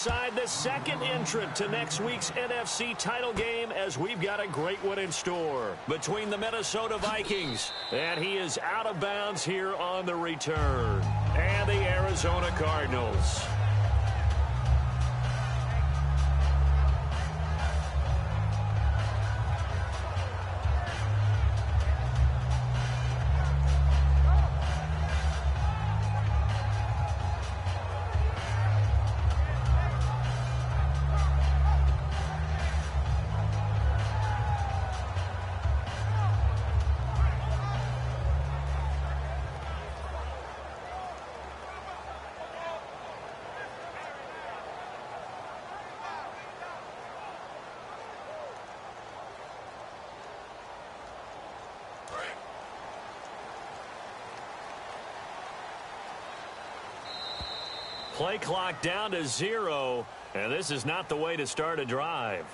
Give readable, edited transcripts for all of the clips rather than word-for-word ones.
Side the second entrant to next week's NFC title game, as we've got a great one in store between the Minnesota Vikings, and he is out of bounds here on the return, and the Arizona Cardinals. Play clock down to 0, and this is not the way to start a drive.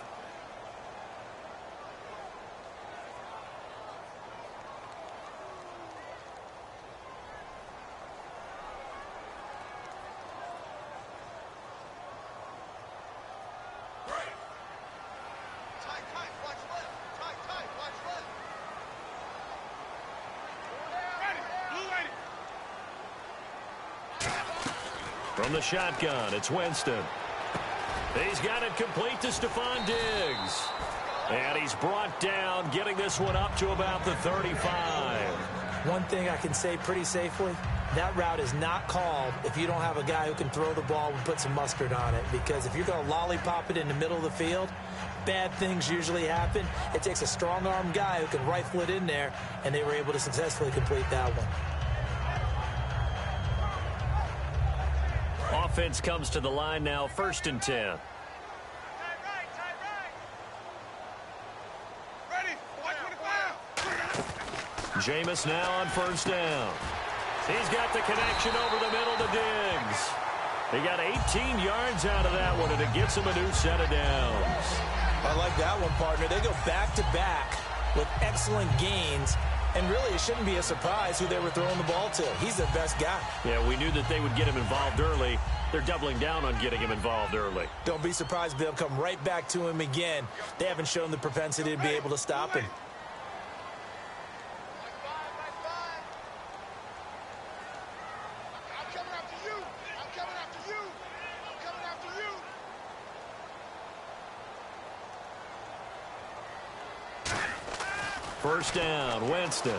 From the shotgun, it's Winston. He's got it complete to Stephon Diggs. And he's brought down, getting this one up to about the 35. One thing I can say pretty safely, that route is not called if you don't have a guy who can throw the ball and put some mustard on it. Because if you're going to lollipop it in the middle of the field, bad things usually happen. It takes a strong-arm guy who can rifle it in there, and they were able to successfully complete that one. Offense comes to the line now, 1st and 10. Jameis now on 1st down. He's got the connection over the middle to Diggs. He got 18 yards out of that one, and it gets him a new set of downs. I like that one, partner. They go back-to-back with excellent gains. And really, it shouldn't be a surprise who they were throwing the ball to. He's their best guy. Yeah, we knew that they would get him involved early. They're doubling down on getting him involved early. Don't be surprised if they'll come right back to him again. They haven't shown the propensity to be able to stop him. First down, Winston.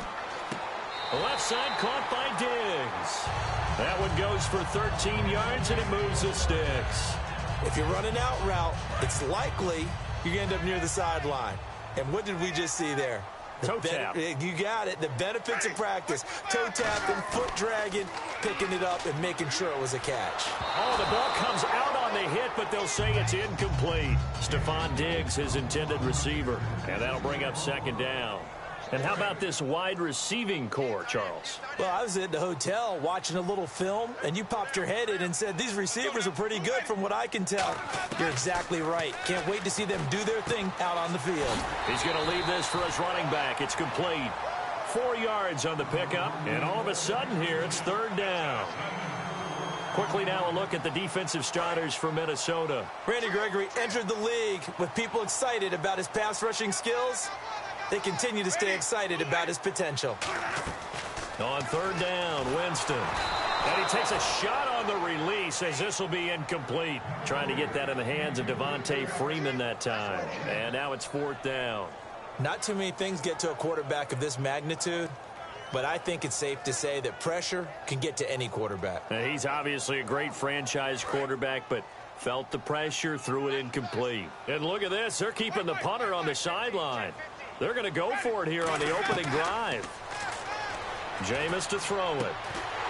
The left side caught by Diggs. That one goes for 13 yards, and it moves the sticks. If you're running out route, it's likely you're going to end up near the sideline. And what did we just see there? Toe tap. You got it. The benefits of practice. Toe tapping, foot dragging, picking it up, and making sure it was a catch. Oh, the ball comes out on the hit, but they'll say it's incomplete. Stephon Diggs, his intended receiver. And that'll bring up 2nd down. And how about this wide receiving core, Charles? Well, I was at the hotel watching a little film, and you popped your head in and said, these receivers are pretty good from what I can tell. You're exactly right. Can't wait to see them do their thing out on the field. He's going to leave this for his running back. It's complete. 4 yards on the pickup, and all of a sudden here, it's 3rd down. Quickly now a look at the defensive starters for Minnesota. Randy Gregory entered the league with people excited about his pass rushing skills. They continue to stay excited about his potential. On 3rd down, Winston. And he takes a shot on the release, as this will be incomplete. Trying to get that in the hands of Devontae Freeman that time. And now it's 4th down. Not too many things get to a quarterback of this magnitude, but I think it's safe to say that pressure can get to any quarterback. Now, he's obviously a great franchise quarterback, but felt the pressure, threw it incomplete. And look at this. They're keeping the punter on the sideline. They're going to go for it here on the opening drive. Jameis to throw it.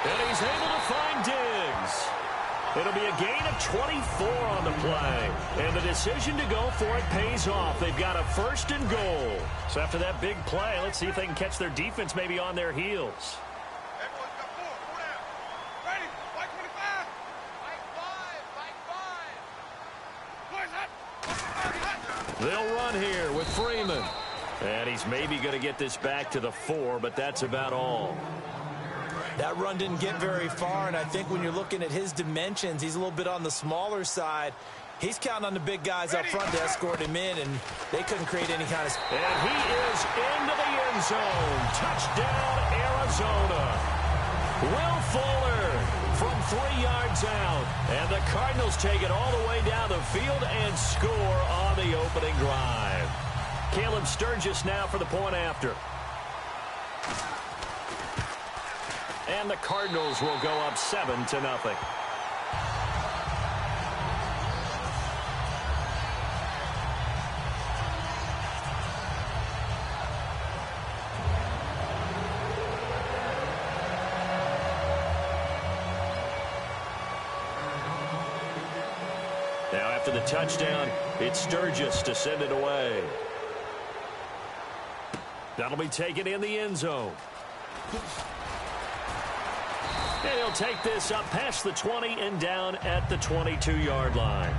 And he's able to find Diggs. It'll be a gain of 24 on the play. And the decision to go for it pays off. They've got a 1st and goal. So after that big play, let's see if they can catch their defense maybe on their heels. They'll run here with Freeman. And he's maybe going to get this back to the 4, but that's about all. That run didn't get very far, and I think when you're looking at his dimensions, he's a little bit on the smaller side. He's counting on the big guys up front to escort him in, and they couldn't create any kind of... And he is into the end zone. Touchdown, Arizona. Will Fuller from 3 yards out. And the Cardinals take it all the way down the field and score on the opening drive. Caleb Sturgis now for the point after. And the Cardinals will go up 7-0. Now after the touchdown, it's Sturgis to send it away. That'll be taken in the end zone. And he'll take this up past the 20 and down at the 22-yard line.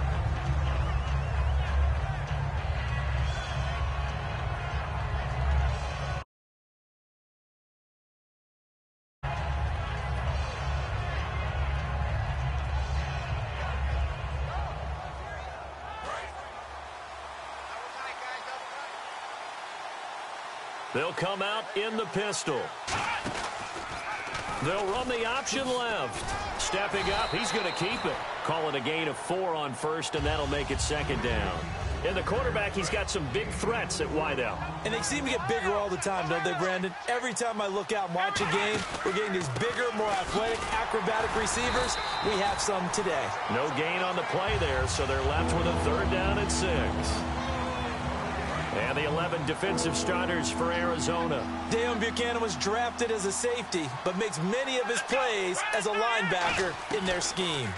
They'll come out in the pistol. They'll run the option left. Stepping up, he's going to keep it. Call it a gain of 4 on first, and that'll make it second down. And the quarterback, he's got some big threats at wideout. And they seem to get bigger all the time, don't they, Brandon? Every time I look out and watch a game, we're getting these bigger, more athletic, acrobatic receivers. We have some today. No gain on the play there, so they're left with a 3rd down and 6. And the 11 defensive starters for Arizona. Deion Buchanan was drafted as a safety, but makes many of his plays as a linebacker in their scheme.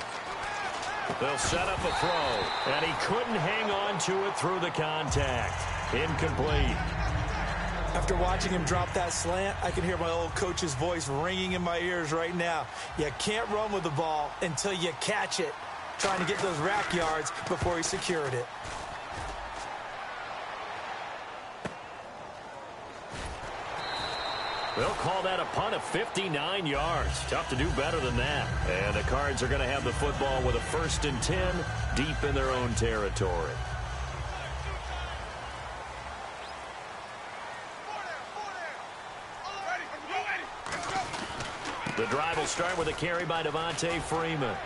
They'll set up a throw, and he couldn't hang on to it through the contact. Incomplete. After watching him drop that slant, I can hear my old coach's voice ringing in my ears right now. You can't run with the ball until you catch it. Trying to get those rack yards before he secured it. They'll call that a punt of 59 yards. Tough to do better than that. And the Cards are going to have the football with a 1st and 10 deep in their own territory. The drive will start with a carry by Devontae Freeman.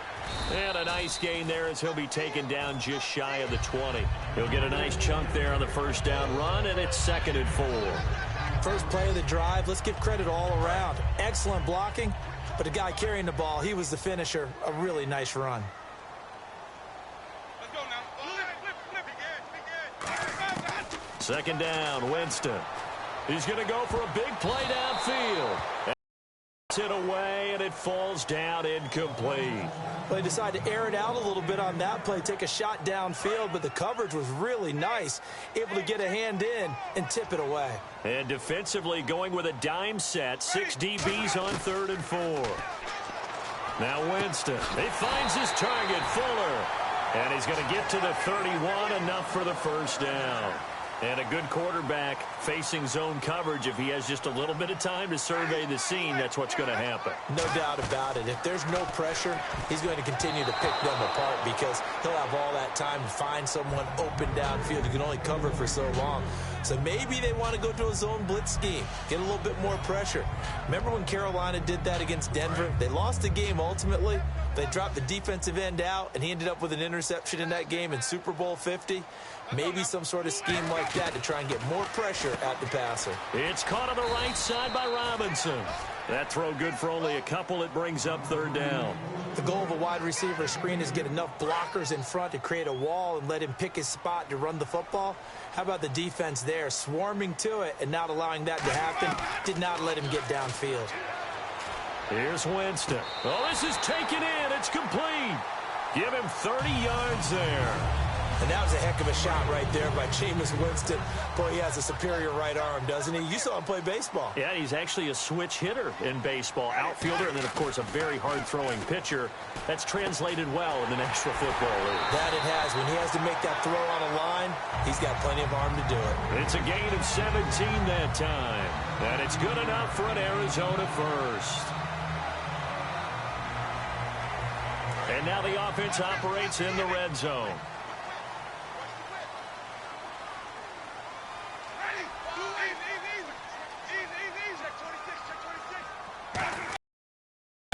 And a nice gain there as he'll be taken down just shy of the 20. He'll get a nice chunk there on the 1st down run, and it's 2nd and 4. First play of the drive, let's give credit all around. Excellent blocking, but the guy carrying the ball, he was the finisher. A really nice run. Let's go now. 2nd down, Winston. He's going to go for a big play downfield. Hit away, and it falls down incomplete. Well, they decided to air it out a little bit on that play, take a shot downfield, but the coverage was really nice, able to get a hand in and tip it away. And defensively going with a dime set, 6 DBs on 3rd and 4. Now Winston, he finds his target, Fuller, and he's going to get to the 31, enough for the 1st down. And a good quarterback facing zone coverage. If he has just a little bit of time to survey the scene, that's what's going to happen. No doubt about it. If there's no pressure, he's going to continue to pick them apart because he'll have all that time to find someone open downfield. You can only cover for so long. So maybe they want to go to a zone blitz scheme, get a little bit more pressure. Remember when Carolina did that against Denver? They lost the game ultimately. They dropped the defensive end out, and he ended up with an interception in that game in Super Bowl 50. Maybe some sort of scheme like that to try and get more pressure at the passer. It's caught on the right side by Robinson. That throw good for only a couple. It brings up 3rd down. The goal of a wide receiver screen is get enough blockers in front to create a wall and let him pick his spot to run the football. How about the defense there, swarming to it and not allowing that to happen? Did not let him get downfield. Here's Winston. Oh, this is taken in. It's complete. Give him 30 yards there. And that was a heck of a shot right there by Jameis Winston. Boy, he has a superior right arm, doesn't he? You saw him play baseball. Yeah, he's actually a switch hitter in baseball. Outfielder, and then, of course, a very hard-throwing pitcher. That's translated well in the National Football League. That it has. When he has to make that throw on a line, he's got plenty of arm to do it. It's a gain of 17 that time. And it's good enough for an Arizona 1st. And now the offense operates in the red zone.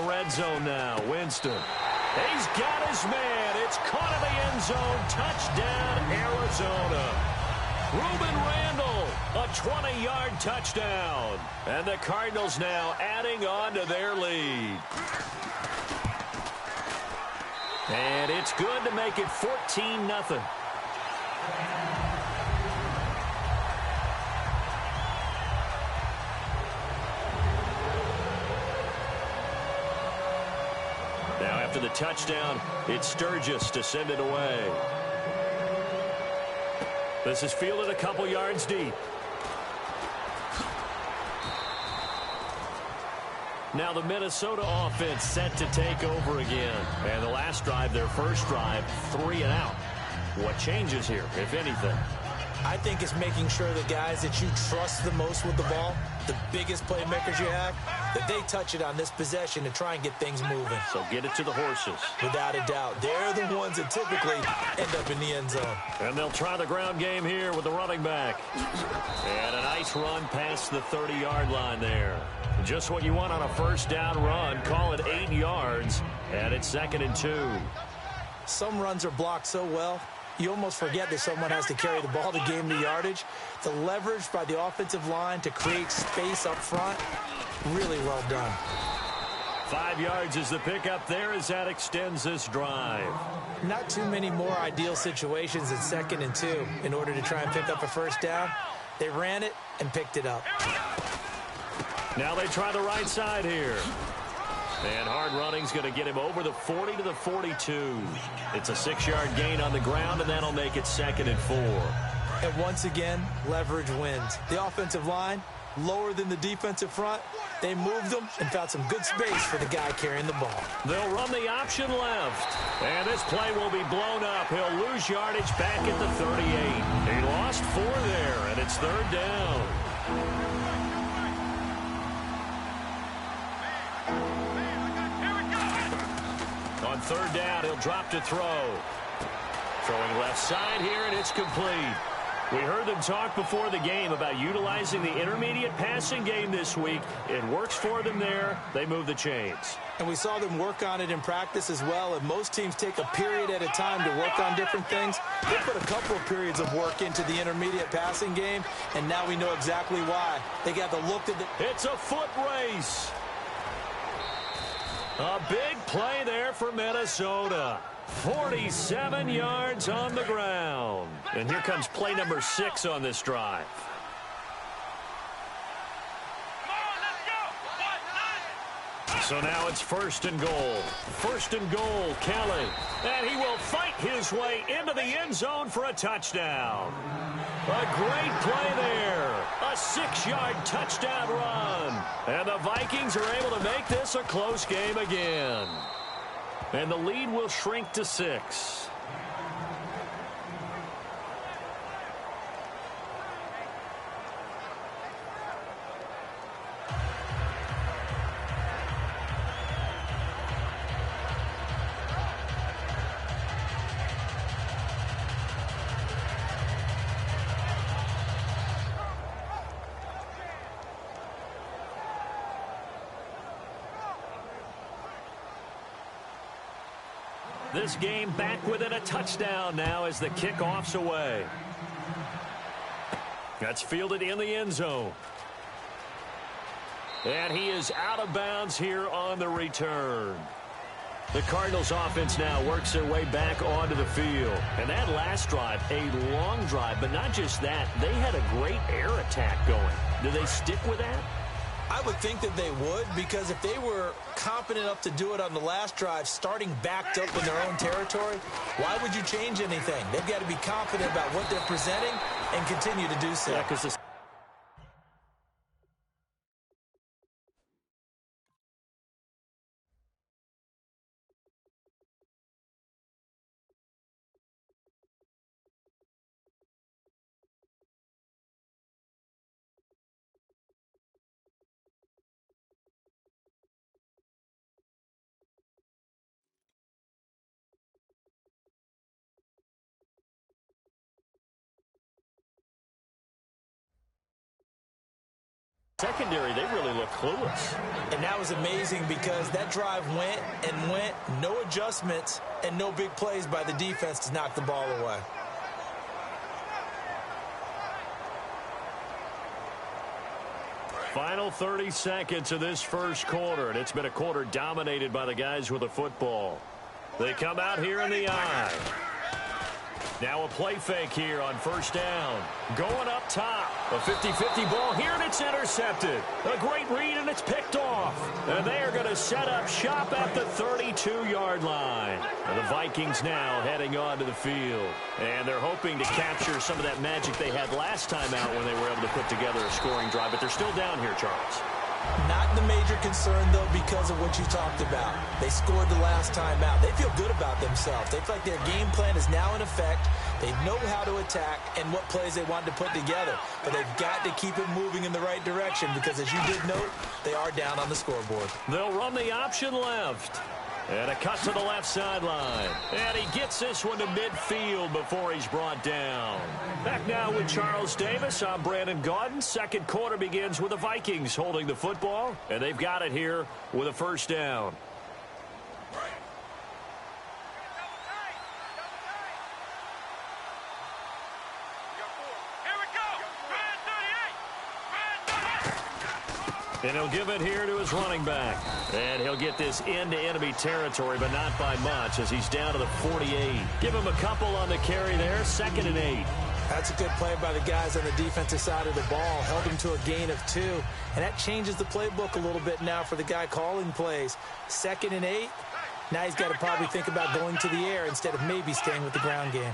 Red zone now. Winston. He's got his man. It's caught in the end zone. Touchdown, Arizona. Reuben Randall, a 20-yard touchdown. And the Cardinals now adding on to their lead. And it's good to make it 14-0. Now after the touchdown, it's Sturgis to send it away. This is fielded a couple yards deep. Now the Minnesota offense set to take over again. And the last drive, their first drive, 3 and out. What changes here, if anything? I think it's making sure the guys that you trust the most with the ball, the biggest playmakers you have, that they touch it on this possession to try and get things moving. So get it to the horses. Without a doubt. They're the ones that typically end up in the end zone. And they'll try the ground game here with the running back. And a nice run past the 30-yard line there. Just what you want on a first down run. Call it 8 yards. And it's 2nd and 2. Some runs are blocked so well, you almost forget that someone has to carry the ball to gain the yardage. The leverage by the offensive line to create space up front, really well done. 5 yards is the pickup there as that extends this drive. Not too many more ideal situations than 2nd and 2 in order to try and pick up a first down. They ran it and picked it up. Now they try the right side here. And hard running's going to get him over the 40 to the 42. It's a 6-yard gain on the ground, and that'll make it 2nd and 4. And once again, leverage wins. The offensive line, lower than the defensive front. They moved them and found some good space for the guy carrying the ball. They'll run the option left. And this play will be blown up. He'll lose yardage back at the 38. He lost 4 there, and it's 3rd down. On 3rd down, he'll drop to throw. Throwing left side here, and it's complete. We heard them talk before the game about utilizing the intermediate passing game this week. It works for them there. They move the chains. And we saw them work on it in practice as well. And most teams take a period at a time to work on different things. They put a couple of periods of work into the intermediate passing game, and now we know exactly why. They got the look at the... It's a foot race. A big play there for Minnesota. 47 yards on the ground. And here comes play number 6 on this drive. So now it's 1st and goal. 1st and goal, Kelly. And he will fight his way into the end zone for a touchdown. A great play there. A 6-yard touchdown run. And the Vikings are able to make this a close game again. And the lead will shrink to 6. This game back within a touchdown now as the kickoff's away. That's fielded in the end zone. And he is out of bounds here on the return. The Cardinals offense now works their way back onto the field. And that last drive, a long drive, but not just that. They had a great air attack going. Do they stick with that? I would think that they would, because if they were confident enough to do it on the last drive, starting backed up in their own territory, why would you change anything? They've got to be confident about what they're presenting and continue to do so. Yeah, 'cause Secondary, they really look clueless. And that was amazing because that drive went and went, no adjustments, and no big plays by the defense to knock the ball away. Final 30 seconds of this first quarter, and it's been a quarter dominated by the guys with the football. They come out here in the eye. Now a play fake here on first down. Going up top. A 50-50 ball here, and it's intercepted. A great read, and it's picked off. And they are going to set up shop at the 32-yard line. And the Vikings now heading onto the field. And they're hoping to capture some of that magic they had last time out when they were able to put together a scoring drive. But they're still down here, Charles. Not the major concern, though, because of what you talked about. They scored the last time out. They feel good about themselves. They feel like their game plan is now in effect. They know how to attack and what plays they want to put together. But they've got to keep it moving in the right direction because, as you did note, they are down on the scoreboard. They'll run the option left. And a cut to the left sideline. And he gets this one to midfield before he's brought down. Back now with Charles Davis. I'm Brandon Gaudin. Second quarter begins with the Vikings holding the football. And they've got it here with a first down. And he'll give it here to his running back. And he'll get this into enemy territory, but not by much as he's down to the 48. Give him a couple on the carry there, 2nd and 8. That's a good play by the guys on the defensive side of the ball. Held him to a gain of 2. And that changes the playbook a little bit now for the guy calling plays. 2nd and 8. Now he's got to probably think about going to the air instead of maybe staying with the ground game.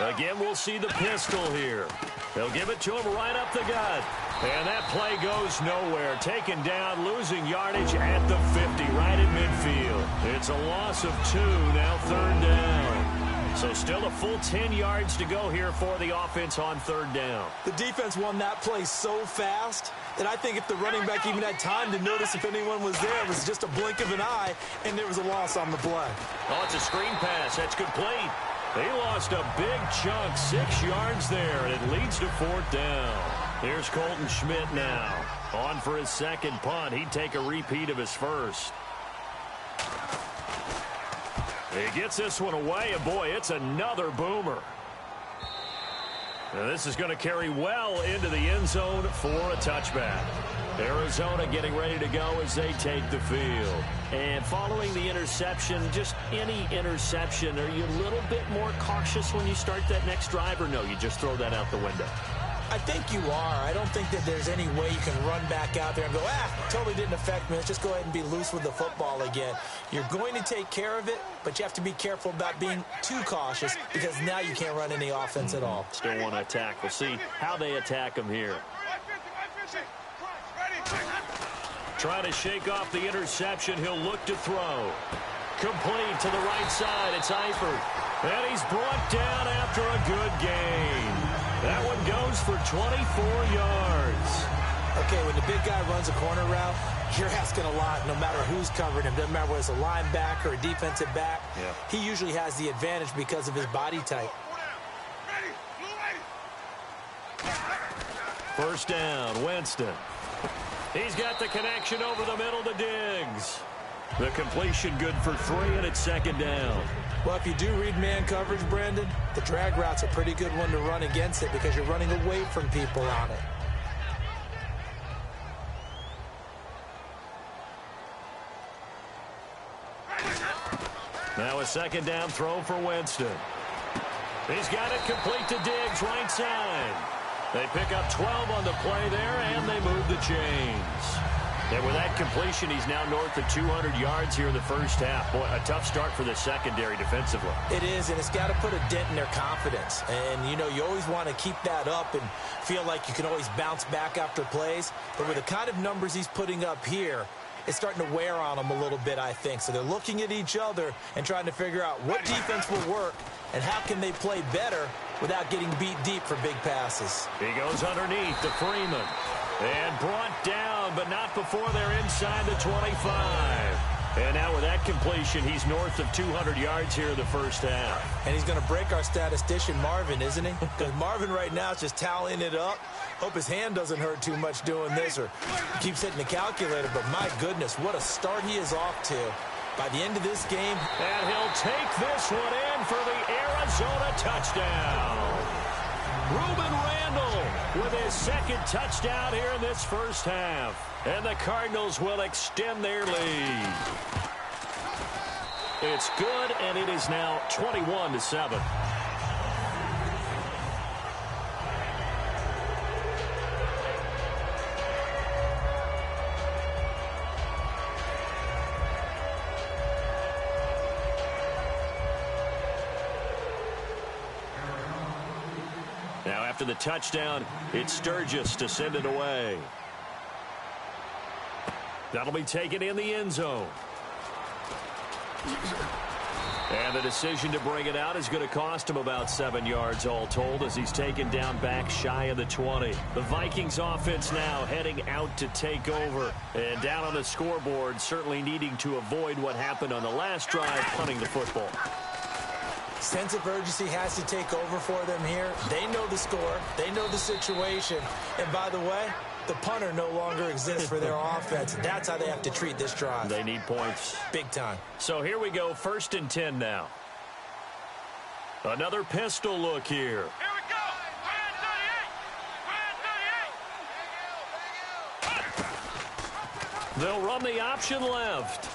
Again, we'll see the pistol here. They'll give it to him right up the gut. And that play goes nowhere. Taken down, losing yardage at the 50, right at midfield. It's a loss of 2, now 3rd down. So still a full 10 yards to go here for the offense on 3rd down. The defense won that play so fast that I think if the running back even had time to notice if anyone was there, it was just a blink of an eye, and there was a loss on the play. Oh, it's a screen pass. That's complete. They lost a big chunk, 6 yards there, and it leads to 4th down. Here's Colton Schmidt now. On for his second punt. He'd take a repeat of his first. He gets this one away, and boy, it's another boomer. Now this is going to carry well into the end zone for a touchback. Arizona getting ready to go as they take the field. And following the interception, just any interception, are you a little bit more cautious when you start that next drive, or no, you just throw that out the window? I think you are. I don't think that there's any way you can run back out there and go, totally didn't affect me. Let's just go ahead and be loose with the football again. You're going to take care of it, but you have to be careful about being too cautious because now you can't run any offense at all. Still want to attack. We'll see how they attack him here. Trying to shake off the interception. He'll look to throw. Complete to the right side. It's Eifert. And he's brought down after a good gain. That one goes for 24 yards. Okay, when the big guy runs a corner route, you're asking a lot no matter who's covering him. Doesn't matter whether it's a linebacker or a defensive back. Yeah. He usually has the advantage because of his body type. First down, Winston. He's got the connection over the middle to Diggs. The completion good for 3, and it's 2nd down. Well, if you do read man coverage, Brandon, the drag route's a pretty good one to run against it because you're running away from people on it. Now a 2nd down throw for Winston. He's got it complete to Diggs, right side. They pick up 12 on the play there, and they move the chains. And with that completion, he's now north of 200 yards here in the first half. Boy, a tough start for the secondary defensively. It is, and it's got to put a dent in their confidence. And, you know, you always want to keep that up and feel like you can always bounce back after plays. But with the kind of numbers he's putting up here, it's starting to wear on them a little bit, I think. So they're looking at each other and trying to figure out what defense will work and how can they play better without getting beat deep for big passes. He goes underneath to Freeman. And brought down, but not before they're inside the 25. And now with that completion, he's north of 200 yards here in the first half. And he's going to break our statistician, Marvin, isn't he? Because Marvin right now is just tallying it up. Hope his hand doesn't hurt too much doing this or keeps hitting the calculator. But my goodness, what a start he is off to. By the end of this game. And he'll take this one in for the Arizona touchdown. Reuben Randall with his second touchdown here in this first half. And the Cardinals will extend their lead. It's good, and it is now 21-7. Now after the touchdown, it's Sturgis to send it away. That'll be taken in the end zone. And the decision to bring it out is going to cost him about 7 yards all told as he's taken down back shy of the 20. The Vikings offense now heading out to take over. And down on the scoreboard, certainly needing to avoid what happened on the last drive, punting the football. Sense of urgency has to take over for them here. They know the score. They know the situation. And by the way, the punter no longer exists for their offense. That's how they have to treat this drive. They need points. Big time. So here we go, 1st and 10 now. Another pistol look here. Here we go. They'll run the option left.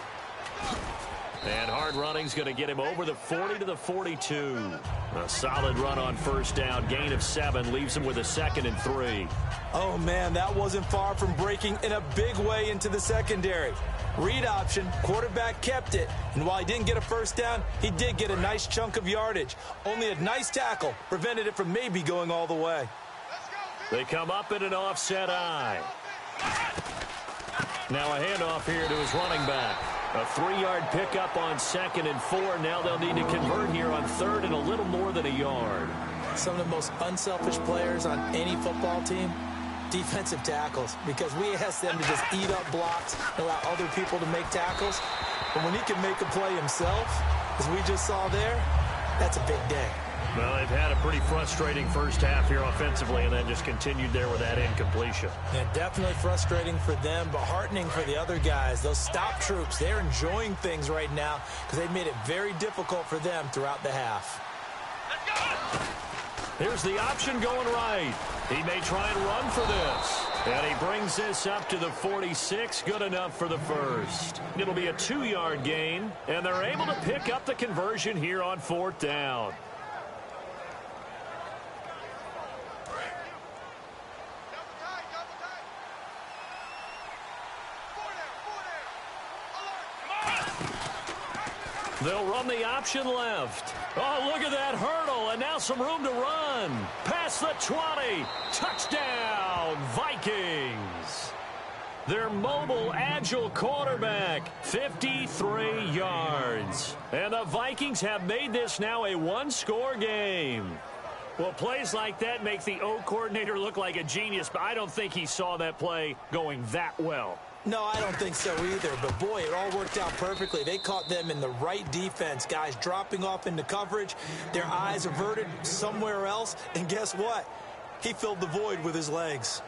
And hard running's going to get him over the 40 to the 42. A solid run on first down. Gain of 7 leaves him with a 2nd and 3. Oh, man, that wasn't far from breaking in a big way into the secondary. Read option, quarterback kept it. And while he didn't get a first down, he did get a nice chunk of yardage. Only a nice tackle prevented it from maybe going all the way. They come up in an offset eye. Now a handoff here to his running back. A 3-yard pickup on 2nd and 4. Now they'll need to convert here on 3rd and a little more than a yard. Some of the most unselfish players on any football team, defensive tackles, because we ask them to just eat up blocks and allow other people to make tackles. But when he can make a play himself, as we just saw there, that's a big day. Well, they've had a pretty frustrating first half here offensively, and then just continued there with that incompletion. Yeah, definitely frustrating for them, but heartening for the other guys. Those stop troops, they're enjoying things right now because they've made it very difficult for them throughout the half. Here's the option going right. He may try and run for this. And he brings this up to the 46. Good enough for the first. It'll be a 2-yard gain, and they're able to pick up the conversion here on 4th down. They'll run the option left. Oh, look at that hurdle, and now some room to run. Past the 20. Touchdown, Vikings. Their mobile, agile quarterback, 53 yards. And the Vikings have made this now a 1-score game. Well, plays like that make the O coordinator look like a genius, but I don't think he saw that play going that well. No, I don't think so either. But, boy, it all worked out perfectly. They caught them in the right defense. Guys dropping off into coverage, their eyes averted somewhere else. And guess what? He filled the void with his legs.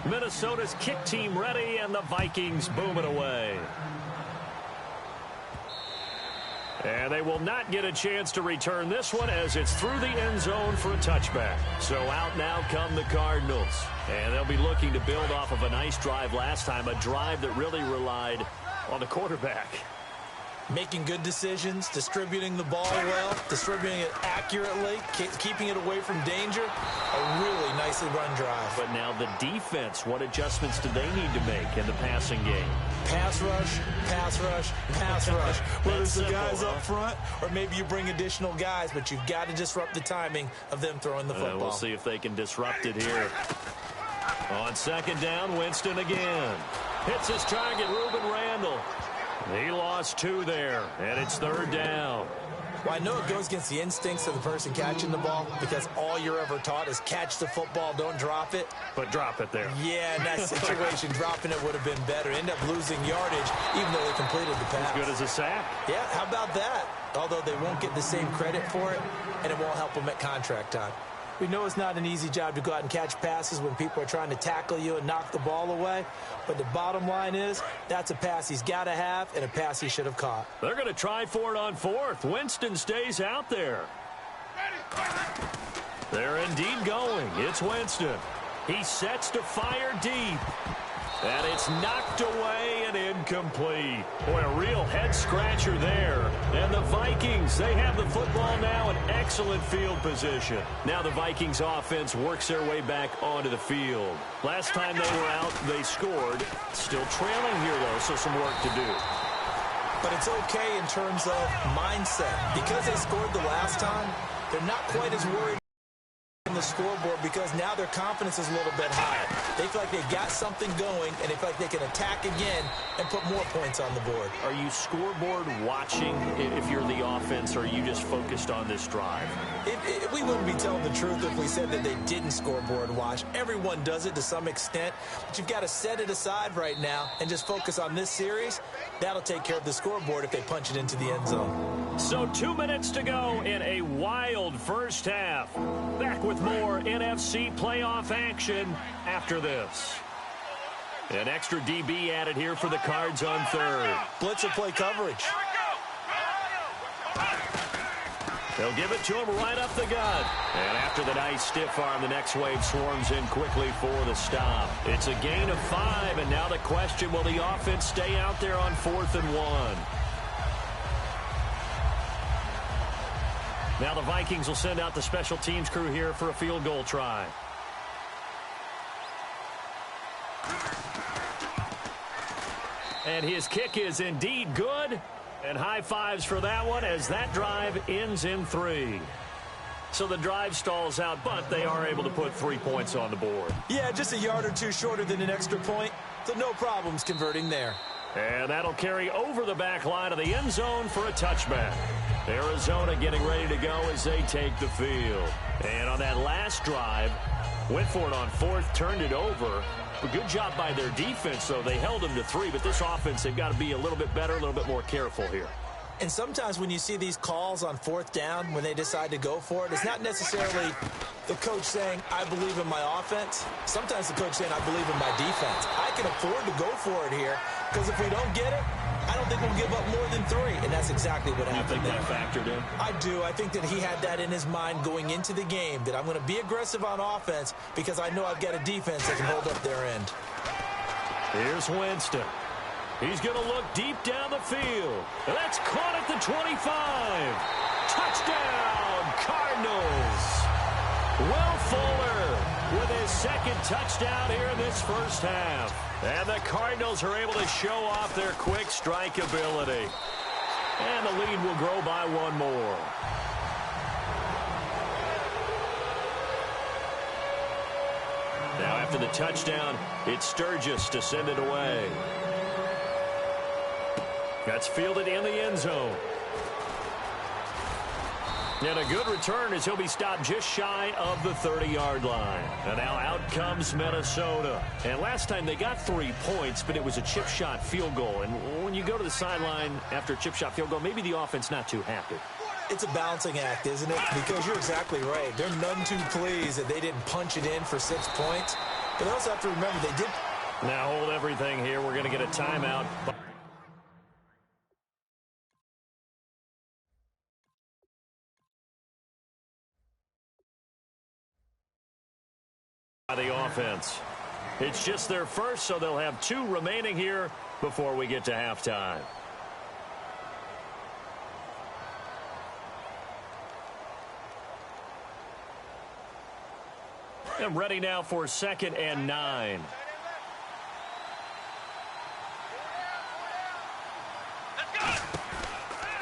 Minnesota's kick team ready, and the Vikings boom it away. And they will not get a chance to return this one as it's through the end zone for a touchback. So out now come the Cardinals. And they'll be looking to build off of a nice drive last time, a drive that really relied on the quarterback. Making good decisions, distributing the ball well, distributing it accurately, keeping it away from danger. A really nicely run drive. But now the defense, what adjustments do they need to make in the passing game? Pass rush, pass rush, pass rush. Whether it's the guys simple, up front or maybe you bring additional guys, but you've got to disrupt the timing of them throwing the football. We'll see if they can disrupt it here. On second down, Winston again. Hits his target, Reuben Randall. He lost 2 there, and it's third down. Well, I know it goes against the instincts of the person catching the ball because all you're ever taught is catch the football, don't drop it. But drop it there. Yeah, in that situation, dropping it would have been better. End up losing yardage, even though they completed the pass. As good as a sack. Yeah, how about that? Although they won't get the same credit for it, and it won't help them at contract time. We know it's not an easy job to go out and catch passes when people are trying to tackle you and knock the ball away. But the bottom line is, that's a pass he's got to have and a pass he should have caught. They're going to try for it on 4th. Winston stays out there. They're indeed going. It's Winston. He sets to fire deep. And it's knocked away and incomplete. Boy, a real head-scratcher there. And the Vikings, they have the football now in excellent field position. Now the Vikings offense works their way back onto the field. Last time they were out, they scored. Still trailing here, though, so some work to do. But it's okay in terms of mindset. Because they scored the last time, they're not quite as worried the scoreboard because now their confidence is a little bit higher. They feel like they've got something going, and they feel like they can attack again and put more points on the board. Are you scoreboard watching if you're the offense, or are you just focused on this drive? We wouldn't be telling the truth if we said that they didn't scoreboard watch. Everyone does it to some extent, but you've got to set it aside right now and just focus on this series. That'll take care of the scoreboard if they punch it into the end zone. So 2 minutes to go in a wild first half. Back with more NFC playoff action after this. An extra DB added here for the Cards on 3rd. Blitzer play coverage. They'll give it to him right up the gut. And after the nice stiff arm, the next wave swarms in quickly for the stop. It's a gain of 5, and now the question, will the offense stay out there on 4th and 1? Now the Vikings will send out the special teams crew here for a field goal try. And his kick is indeed good. And high fives for that one as that drive ends in 3. So the drive stalls out, but they are able to put 3 points on the board. Yeah, just a yard or two shorter than an extra point. So no problems converting there. And that'll carry over the back line of the end zone for a touchback. Arizona getting ready to go as they take the field. And on that last drive, went for it on 4th, turned it over. A good job by their defense, though. They held them to 3, but this offense, they've got to be a little bit better, a little bit more careful here. And sometimes when you see these calls on 4th down, when they decide to go for it, it's not necessarily the coach saying, I believe in my offense. Sometimes the coach saying, I believe in my defense. I can afford to go for it here, because if we don't get it, I don't think we'll give up more than 3, and that's exactly what happened. You think that factored in? I do. I think that he had that in his mind going into the game, that I'm going to be aggressive on offense because I know I've got a defense that can hold up their end. Here's Winston. He's going to look deep down the field. And that's caught at the 25. Touchdown, Cardinals. Will Fuller with his second touchdown here in this first half. And the Cardinals are able to show off their quick strike ability. And the lead will grow by 1 more. Now after the touchdown, it's Sturgis to send it away. That's fielded in the end zone. And a good return as he'll be stopped just shy of the 30-yard line. And now out comes Minnesota. And last time they got 3 points, but it was a chip shot field goal. And when you go to the sideline after a chip shot field goal, maybe the offense not too happy. It's a balancing act, isn't it? Because you're exactly right. They're none too pleased that they didn't punch it in for 6 points. But they also have to remember they did. Now hold everything here. We're going to get a timeout. By the offense. It's just their first, so they'll have 2 remaining here before we get to halftime. And ready now for 2nd and 9.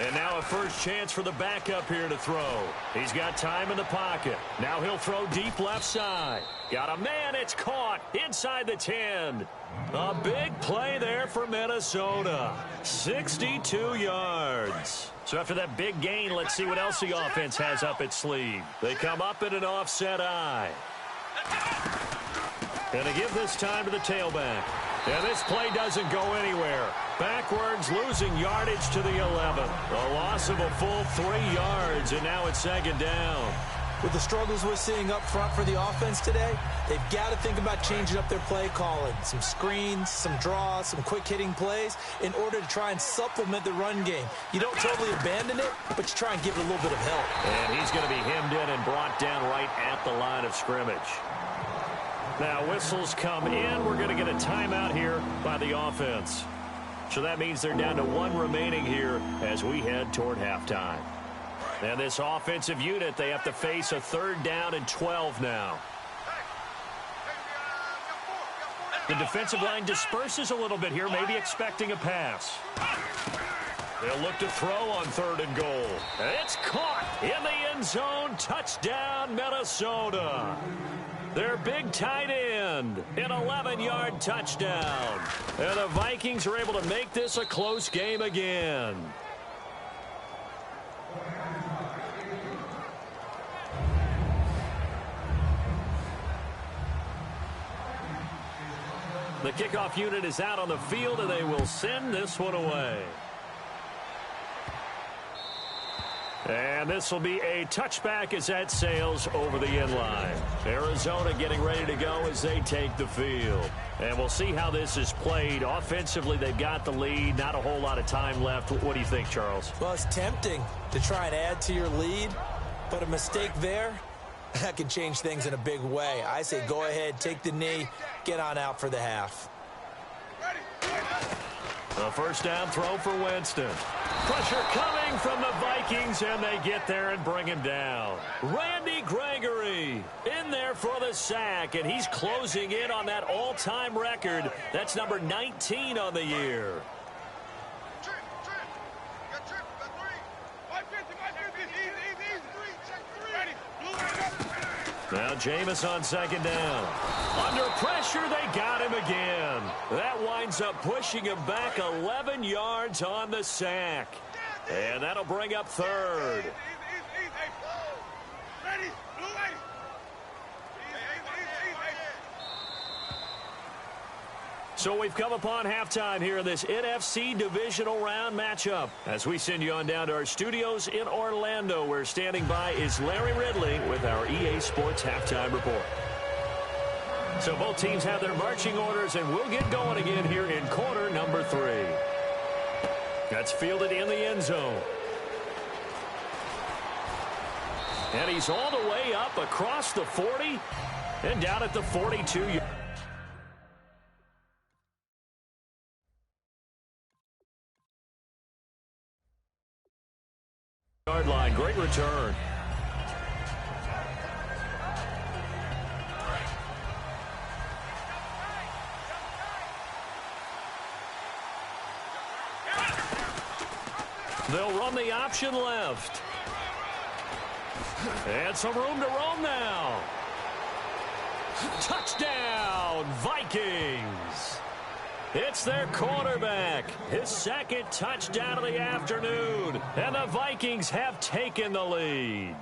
And now a first chance for the backup here to throw. He's got time in the pocket. Now he'll throw deep left side. Got a man. It's caught inside the 10. A big play there for Minnesota. 62 yards. So after that big gain, let's see what else the offense has up its sleeve. They come up in an offset eye. And they give this time to the tailback. And this play doesn't go anywhere. Backwards, losing yardage to the 11. A loss of a full 3 yards, and now it's second down. With the struggles we're seeing up front for the offense today, they've got to think about changing up their play calling. Some screens, some draws, some quick-hitting plays in order to try and supplement the run game. You don't totally abandon it, but you try and give it a little bit of help. And he's going to be hemmed in and brought down right at the line of scrimmage. Now whistles come in. We're going to get a timeout here by the offense. So that means they're down to 1 remaining here as we head toward halftime. And this offensive unit, they have to face a 3rd down and 12 now. The defensive line disperses a little bit here, maybe expecting a pass. They'll look to throw on 3rd and goal. It's caught in the end zone. Touchdown, Minnesota. Their big tight end, an 11-yard touchdown. And the Vikings are able to make this a close game again. The kickoff unit is out on the field, and they will send this one away. And this will be a touchback as that sails over the end line. Arizona getting ready to go as they take the field. And we'll see how this is played. Offensively, they've got the lead. Not a whole lot of time left. What do you think, Charles? Well, it's tempting to try and add to your lead, but a mistake there, that can change things in a big way. I say go ahead, take the knee, get on out for the half. A first down throw for Winston. Pressure coming from the Vikings, and they get there and bring him down. Randy Gregory in there for the sack, and he's closing in on that all-time record. That's number 19 on the year. Now Jameis on second down. Under pressure, they got him again. That winds up pushing him back 11 yards on the sack. And that'll bring up 3rd. So we've come upon halftime here in this NFC divisional round matchup. As we send you on down to our studios in Orlando, where standing by is Larry Ridley with our EA Sports Halftime Report. So both teams have their marching orders, and we'll get going again here in quarter number 3. That's fielded in the end zone. And he's all the way up across the 40 and down at the 42. Yard line, great return. They'll run the option left. And some room to roam now. Touchdown, Vikings. It's their quarterback, his 2nd touchdown of the afternoon, and the Vikings have taken the lead.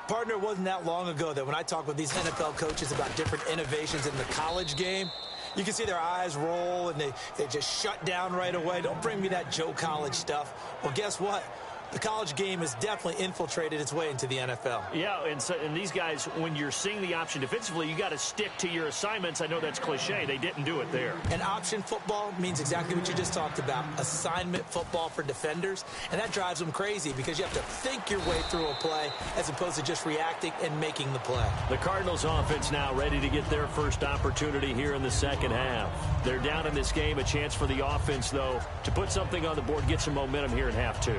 Partner, it wasn't that long ago that when I talk with these NFL coaches about different innovations in the college game, you can see their eyes roll and they just shut down right away. Don't bring me that Joe College stuff. Well, guess what? The college game has definitely infiltrated its way into the NFL. Yeah, and these guys, when you're seeing the option defensively, you got to stick to your assignments. I know that's cliche. They didn't do it there. And option football means exactly what you just talked about, assignment football for defenders. And that drives them crazy because you have to think your way through a play as opposed to just reacting and making the play. The Cardinals offense now ready to get their first opportunity here in the second half. They're down in this game. A chance for the offense, though, to put something on the board, get some momentum here in half 2.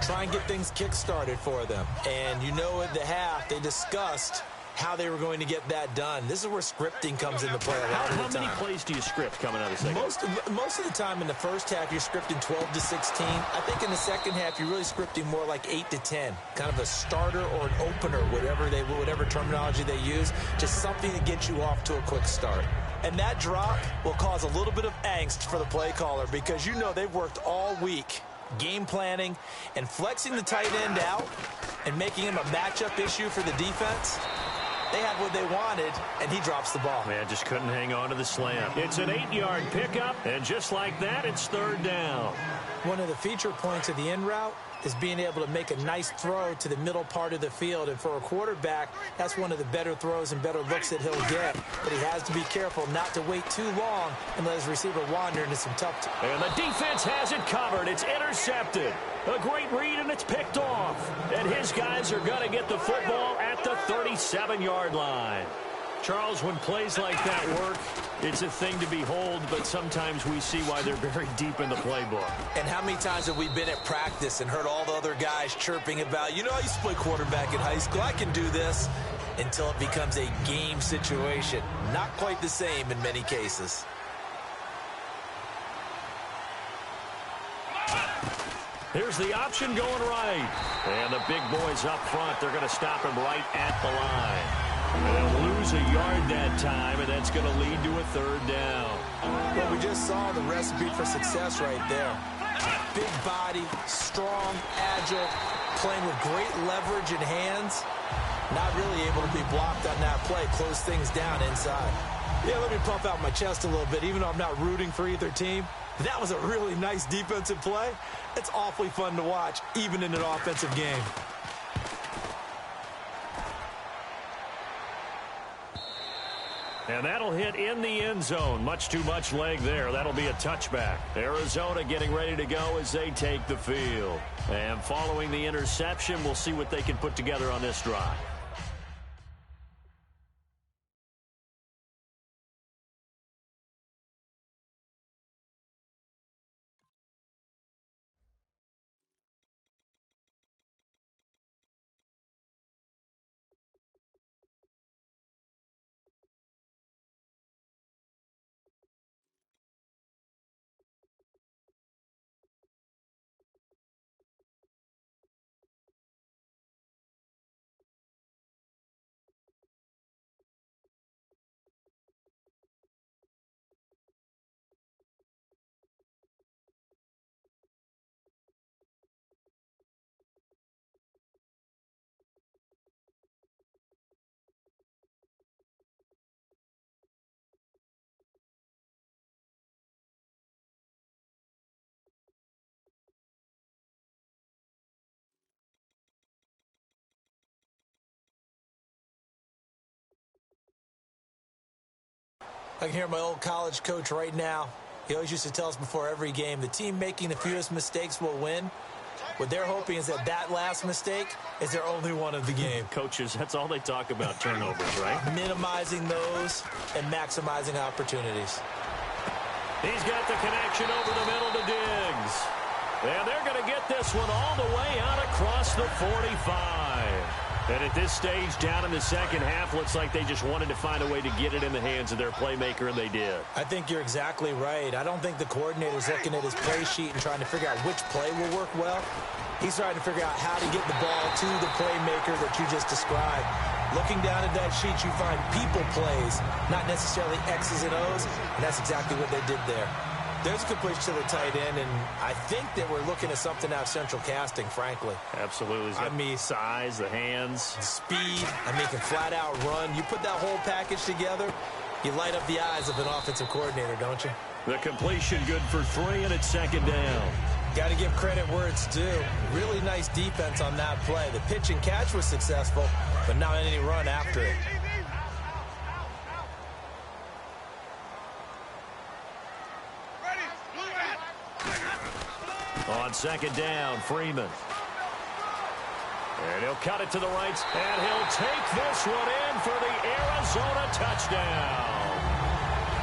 Try and get things kick-started for them. And you know at the half, they discussed how they were going to get that done. This is where scripting comes into play a lot of the time. How many plays do you script coming out of the second? Most of the time in the first half, you're scripting 12 to 16. I think in the second half, you're really scripting more like 8 to 10. Kind of a starter or an opener, whatever terminology they use. Just something to get you off to a quick start. And that drop will cause a little bit of angst for the play caller because you know they've worked all week game planning and flexing the tight end out and making him a matchup issue for the defense. They had what they wanted, and he drops the ball. Man, just couldn't hang on to the slam. It's an 8-yard pickup, and just like that, it's third down. One of the feature points of the in route is being able to make a nice throw to the middle part of the field. And for a quarterback, that's one of the better throws and better looks that he'll get. But he has to be careful not to wait too long and let his receiver wander into some tough... And the defense has it covered. It's intercepted. A great read, and it's picked off. And his guys are going to get the football at the 37-yard line. Charles, when plays like that work, it's a thing to behold, but sometimes we see why they're very deep in the playbook. And how many times have we been at practice and heard all the other guys chirping about, you know, I used to play quarterback in high school, I can do this, until it becomes a game situation. Not quite the same in many cases. Here's the option going right. And the big boys up front, they're going to stop him right at the line. They'll lose a yard that time, and that's going to lead to a third down. Well, we just saw the recipe for success right there. Big body, strong, agile, playing with great leverage in hands. Not really able to be blocked on that play. Close things down inside. Yeah, let me pump out my chest a little bit, even though I'm not rooting for either team. That was a really nice defensive play. It's awfully fun to watch, even in an offensive game. And that'll hit in the end zone. Much too much leg there. That'll be a touchback. Arizona getting ready to go as they take the field. And following the interception, we'll see what they can put together on this drive. I can hear my old college coach right now. He always used to tell us before every game, the team making the fewest mistakes will win. What they're hoping is that that last mistake is their only one of the game. Coaches, that's all they talk about, turnovers, right? Minimizing those and maximizing opportunities. He's got the connection over the middle to Diggs. And they're going to get this one all the way out across the 45. And at this stage, down in the second half, looks like they just wanted to find a way to get it in the hands of their playmaker, and they did. I think you're exactly right. I don't think the coordinator's looking at his play sheet and trying to figure out which play will work well. He's trying to figure out how to get the ball to the playmaker that you just described. Looking down at that sheet, you find people plays, not necessarily X's and O's, and that's exactly what they did there. There's a good push to the tight end, and I think that we're looking at something out of central casting, frankly. Absolutely. I mean, size, the hands. Speed, he can flat out run. You put that whole package together, you light up the eyes of an offensive coordinator, don't you? The completion good for 3, and it's second down. Got to give credit where it's due. Really nice defense on that play. The pitch and catch was successful, but not any run after it. On second down, Freeman. And he'll cut it to the right, and he'll take this one in for the Arizona touchdown.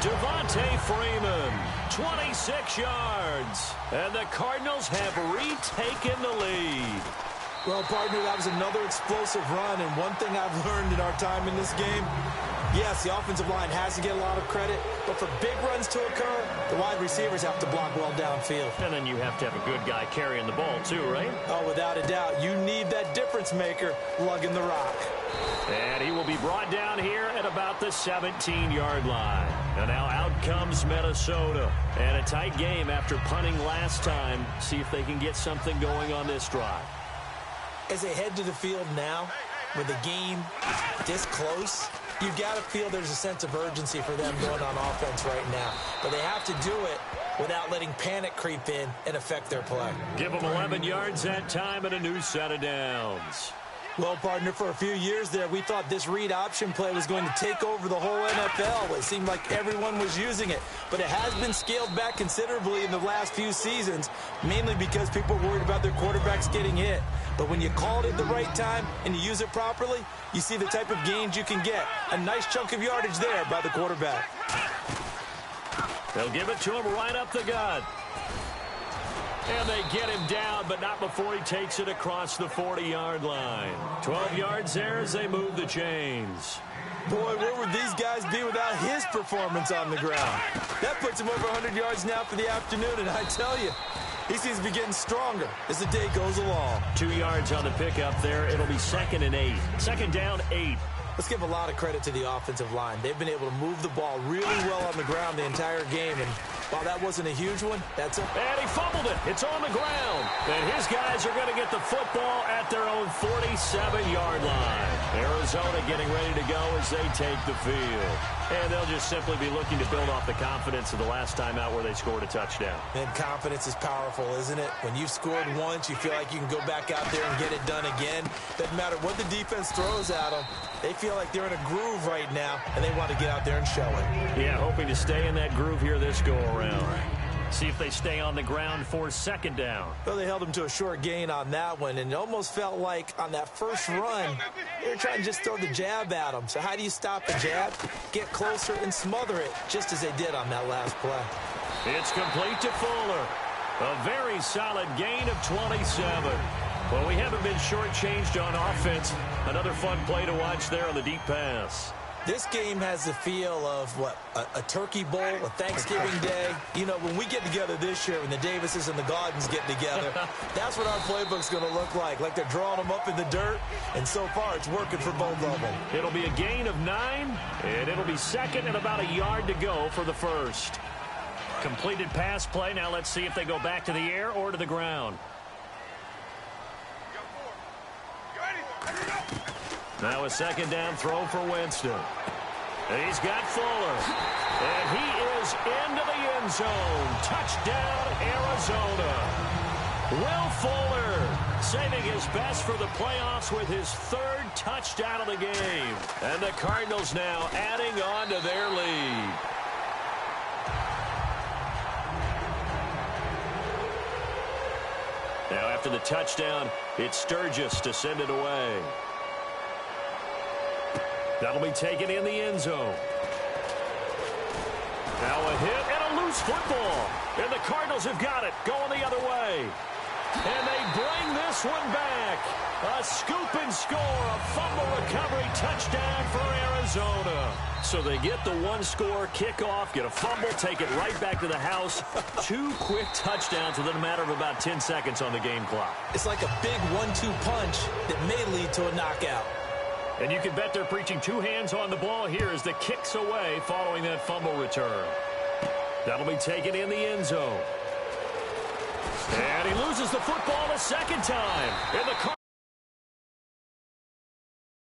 Devontae Freeman, 26 yards. And the Cardinals have retaken the lead. Well, partner, that was another explosive run, and one thing I've learned in our time in this game, yes, the offensive line has to get a lot of credit, but for big runs to occur, the wide receivers have to block well downfield. And then you have to have a good guy carrying the ball too, right? Oh, without a doubt. You need that difference maker lugging the rock. And he will be brought down here at about the 17-yard line. And now out comes Minnesota. And a tight game after punting last time. See if they can get something going on this drive. As they head to the field now, with the game this close, you've got to feel there's a sense of urgency for them going on offense right now. But they have to do it without letting panic creep in and affect their play. Give them 11 yards that time and a new set of downs. Well, partner, for a few years there, we thought this read option play was going to take over the whole NFL. It seemed like everyone was using it. But it has been scaled back considerably in the last few seasons, mainly because people are worried about their quarterbacks getting hit. But when you call it at the right time and you use it properly, you see the type of gains you can get. A nice chunk of yardage there by the quarterback. They'll give it to him right up the gut. And they get him down, but not before he takes it across the 40-yard line. 12 yards there as they move the chains. Boy, where would these guys be without his performance on the ground? That puts him over 100 yards now for the afternoon, and I tell you, he seems to be getting stronger as the day goes along. 2 yards on the pickup there. It'll be 2nd and 8. Second down, 8. Let's give a lot of credit to the offensive line. They've been able to move the ball really well on the ground the entire game, and while that wasn't a huge one, that's it. And he fumbled it. It's on the ground. And his guys are going to get the football at their own 47-yard line. Arizona getting ready to go as they take the field. And they'll just simply be looking to build off the confidence of the last time out where they scored a touchdown. And confidence is powerful, isn't it? When you've scored once, you feel like you can go back out there and get it done again. Doesn't matter what the defense throws at them. They feel like they're in a groove right now, and they want to get out there and show it. Yeah, hoping to stay in that groove here this go-around. See if they stay on the ground for 2nd down. Well, they held him to a short gain on that one, and it almost felt like on that first run, they were trying to just throw the jab at him. So how do you stop the jab? Get closer and smother it, just as they did on that last play. It's complete to Fuller. A very solid gain of 27. Well, we haven't been shortchanged on offense. Another fun play to watch there on the deep pass. This game has the feel of, what, a turkey bowl, a Thanksgiving day. You know, when we get together this year, when the Davises and the Gaudens get together, that's what our playbook's going to look like they're drawing them up in the dirt, and so far it's working for both of them. It'll be a gain of 9, and it'll be 2nd and about a yard to go for the first. Completed pass play. Now let's see if they go back to the air or to the ground. Now a 2nd down throw for Winston. And he's got Fuller. And he is into the end zone. Touchdown, Arizona. Will Fuller saving his best for the playoffs with his 3rd touchdown of the game. And the Cardinals now adding on to their lead. Now after the touchdown, it's Sturgis to send it away. That'll be taken in the end zone. Now a hit and a loose football. And the Cardinals have got it, going the other way. And they bring this one back. A scoop and score, a fumble recovery touchdown for Arizona. So they get the one-score kickoff, get a fumble, take it right back to the house. 2 quick touchdowns within a matter of about 10 seconds on the game clock. It's like a big 1-2 punch that may lead to a knockout. And you can bet they're preaching 2 hands on the ball here as the kick's away following that fumble return. That'll be taken in the end zone. And he loses the football a 2nd time. And the